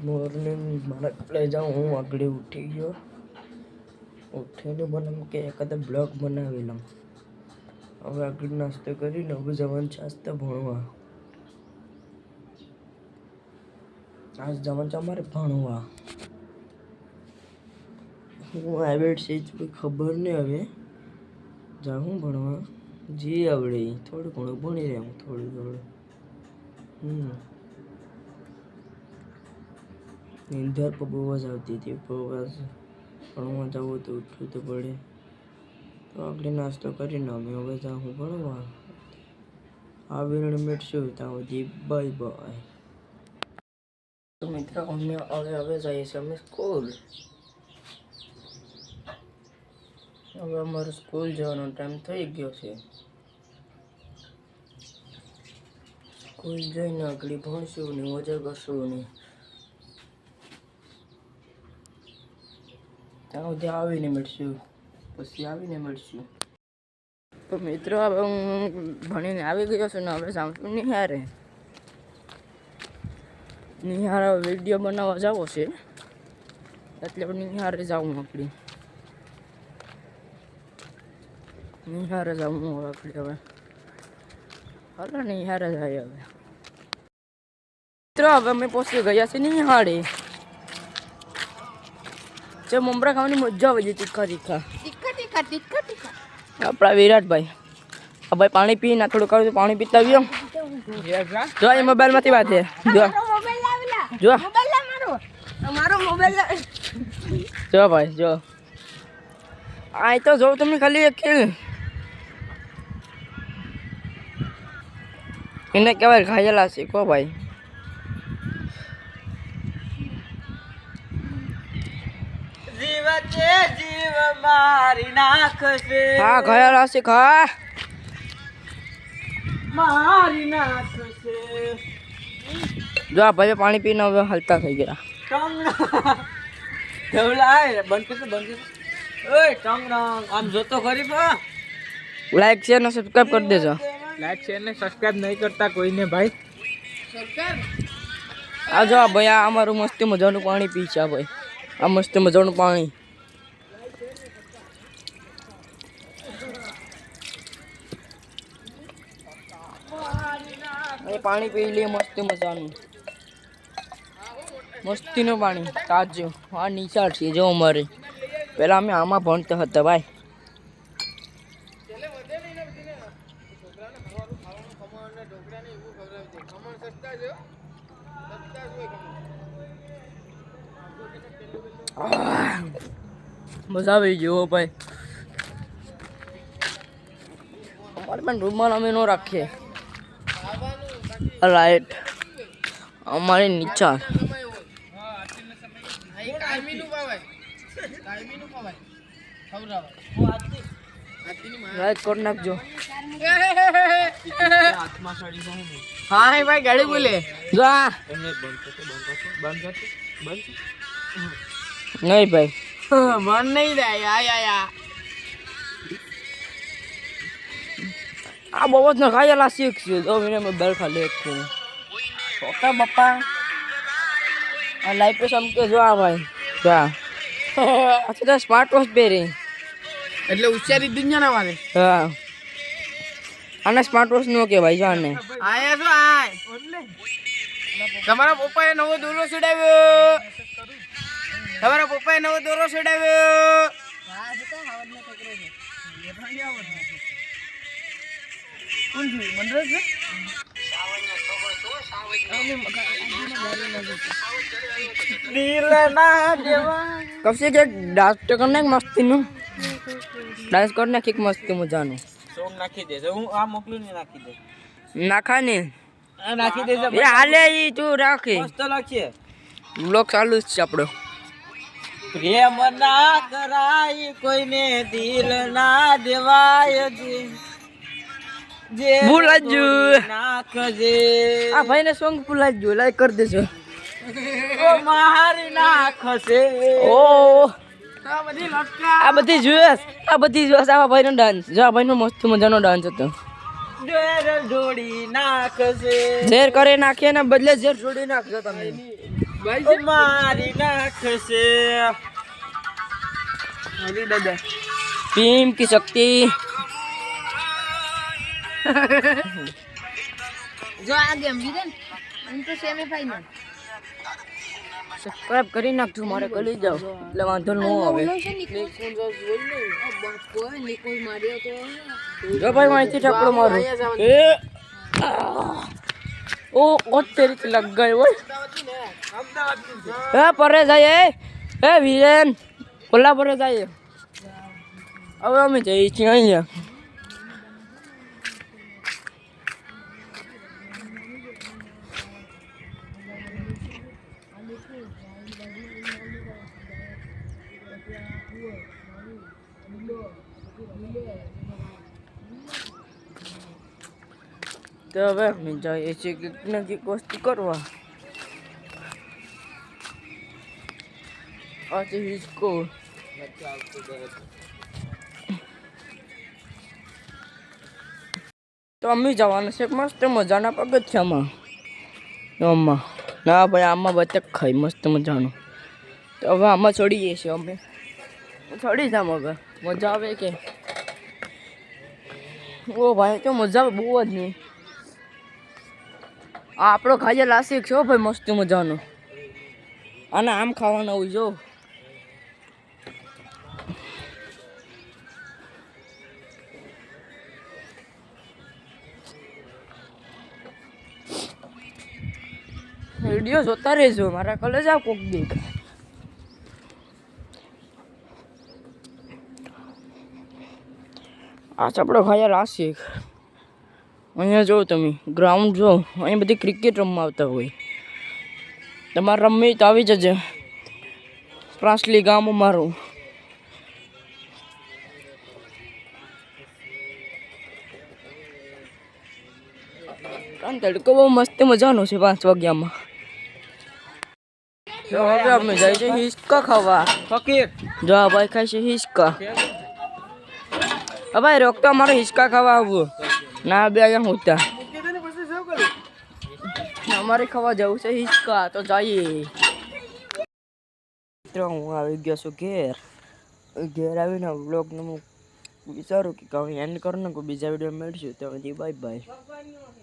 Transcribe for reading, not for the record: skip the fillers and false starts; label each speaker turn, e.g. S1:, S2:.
S1: morning મારા લઈ જાઉં હું આગળ ઉઠી ગયો ઉઠીને મને એમ કે એકાદા બ્લોગ બનાવી લઉં હવે આગળ નાસ્તો કરીને હવે જવાનું છે આજ તો ભણવા આજ જવાનું છે અમારે ભણવા હું આવ્યો છે કોઈ ખબર નહીં હવે જાઉં ભણવા જે આવડે થોડું ઘણું ભણી રહ્યા હું થોડું નીંદર પર બહુ જ આવતી હતી ભણવા જવું તો ઉઠવું તો પડે તો આગળ નાસ્તો કરીને અમે હવે જાઉં ભણવા આવીને મળશું ત્યાં સુધી બાય બાય તો મિત્રો અમે હવે જઈએ છીએ અમે સ્કૂલ હવે અમારો સ્કૂલ જવાનો ટાઈમ થઈ ગયો છે સ્કૂલ જઈને આગળ ભણશું ને મજા કરશું ને ત્યાં સુધી આવીને મળશું પછી આવીને મળશું તો મિત્રો હવે હું ભણીને આવી ગયો છું ને હવે જાઉં છું નિહારે વિડીયો બનાવવા જાવો છે એટલે નિહારે જાઉં આપણે નિહારે જાઉં આપણે હવે હાલો નિહારે જાય હવે મિત્રો હવે અમે પહોંચી ગયા છીએ નિહાળે જે મમરા ખાવાની મજા આવે છે તીખા આપણા વિરાટભાઈ આ ભાઈ પાણી પી ના થોડું કરું પાણી પીતા આવ્યો જો એ મોબાઈલમાંથી વાત છે જો જો ભાઈ જો આ તો જો તમે ખાલી એક એને કહેવાય ખાયેલા શીખો ભાઈ
S2: જીવ મારી નાખશે
S1: હા ખાયેલા શીખા
S2: મારી નાખશે
S1: જો આ ભાઈ પાણી પીને હવે હલતા થઈ ગયા
S2: આમ જોતો ખરી પા
S1: લાઈક શેર ને સબસ્ક્રાઇબ કરી દેજો
S2: લાઈક શેર ને સબસ્ક્રાઇબ નહીં કરતા કોઈને ભાઈ
S1: આ જો ભાઈ આ અમારું મસ્ત મજાનું પાણી પી છે ભાઈ આ મસ્ત મજાનું પાણી પાણી પી લઈએ મસ્ત મજાનું મસ્તીનું પાણી તાજું આ નિશાળ છે જો અમારે પહેલાં અમે આમાં ભણતા હતા ભાઈ મજા આવી ગયો ભાઈ અમારે પણ રૂમમાં અમે ન રાખીએ લાઈટ અમારી નીચા લાઈટ કરી નાખજો
S2: હા ભાઈ ગાડી બોલે
S1: જો નહીં ભાઈ
S2: મન નહીં જાય
S1: આ બહુ જ ન ખાયેલા શીખશું 2 મિનિટ में बैल खा ले छोटा बप्पा આ લાઈફ पे સમકે જો આ ભાઈ જા અચ્છા તો સ્માર્ટ વોચ પહેરે
S2: એટલે ઉચ્ચારી દુનિયા ના વાલે
S1: હા આને સ્માર્ટ વોચ નો કે ભાઈ જાને
S2: આયા છો આય તમારા પપ્પાએ નવો દોરો છોડાવ્યો તમારા પપ્પાએ નવો દોરો છોડાવ્યો
S1: कब से क्या डांस करना है मस्ती नु डांस करना किक मस्ती मजाનું
S2: સોંગ નાખી દે હું આ મોકલું ને નાખી દે
S1: નાખા ને
S2: આ નાખી દે
S1: એ હાલે ઈ તું રાખે
S2: મસ્ત લાગશે
S1: બ્લોગ ચાલુ જ છે આપણો
S2: પ્રેમ ના કરાય કોઈને દિલ ના દેવાય જે
S1: ભૂલાજુ
S2: નાખજે
S1: આ ભાઈને સોંગ ભૂલાજુ લાઈક કરી દેજો
S2: ઓ મારી નાખશે
S1: ઓ
S2: આ બધી લટકા
S1: આ બધી જોયસ આ ભાઈનો ડાન્સ જો આ ભાઈનો મસ્ત મજાનો ડાન્સ હતો
S2: જોર જોડી નાખશે
S1: ઝેર કરે નાખે ને બદલે ઝેર જોડી નાખજો તમે
S2: મારી નાખશે અરે દાદા
S1: टीम की शक्ति
S3: જો આ ગેમ જીતે ને એમ તો સેમીફાઈનલ
S1: સબસ્ક્રાઇબ કરી નાખજો મારે કરી જાવ એટલે વાંધો ન આવે જો ભાઈ માહિતી ઠાકડો મારું એ ઓ કોતેરી લગ ગઈ ઓય એ પરે જાય એ વિરેન કોલા પરે જાય હવે અમે જઈએ છીએ અહીંયા તો હવે અમે જઈએ છીએ કંઈક ને કંઈક વસ્તુ કરવા આજે હિસકો તો અમે જવાના છે મસ્ત મજાના પગથિયામાં આમાં ના ભાઈ આમાં બતક ખાઈ મસ્ત મજાનું તો હવે આમાં ચડીએ છીએ અમે ચડી જામ હવે મજા આવે કે ઓ ભાઈ તો મજા આવે બહુ જ નહીં આપણો ખાઈએ લાસિક છો ભાઈ મસ્ત મજાનો અને આમ ખાવાના હોય જો વિડીયો જોતા રહેજો મારા કોલેજ આવ કોક દેખ આ ચાપડો ખાયા લાસિક અહીંયા જો તમે ગ્રાઉન્ડ જો અહીં બધી ક્રિકેટ રમવા આવતા હોય તમારે રમવી તો આવી જજે પ્રાસલી ગામ અમારું કારણ તડકો બહુ મસ્ત મજાનો છે 5 વાગ્યામાં તો હવે અમે જાય છે હિસકા ખાવા
S2: ફકીર
S1: જો આ ભાઈ ખાય છે હિસકા ભાઈ રોકતો અમારે હિસકા ખાવા આવવું ના બે અહીંયા હોતા અમારે ખાવા જવું છે હિસકા તો જઈએ મિત્રો હું આવી ગયો છું ઘેર આવીને વ્લોગનું હું વિચારું કે હવે એન્ડ કરું ને કોઈ બીજા વિડીયો મળશું તો બાય બાય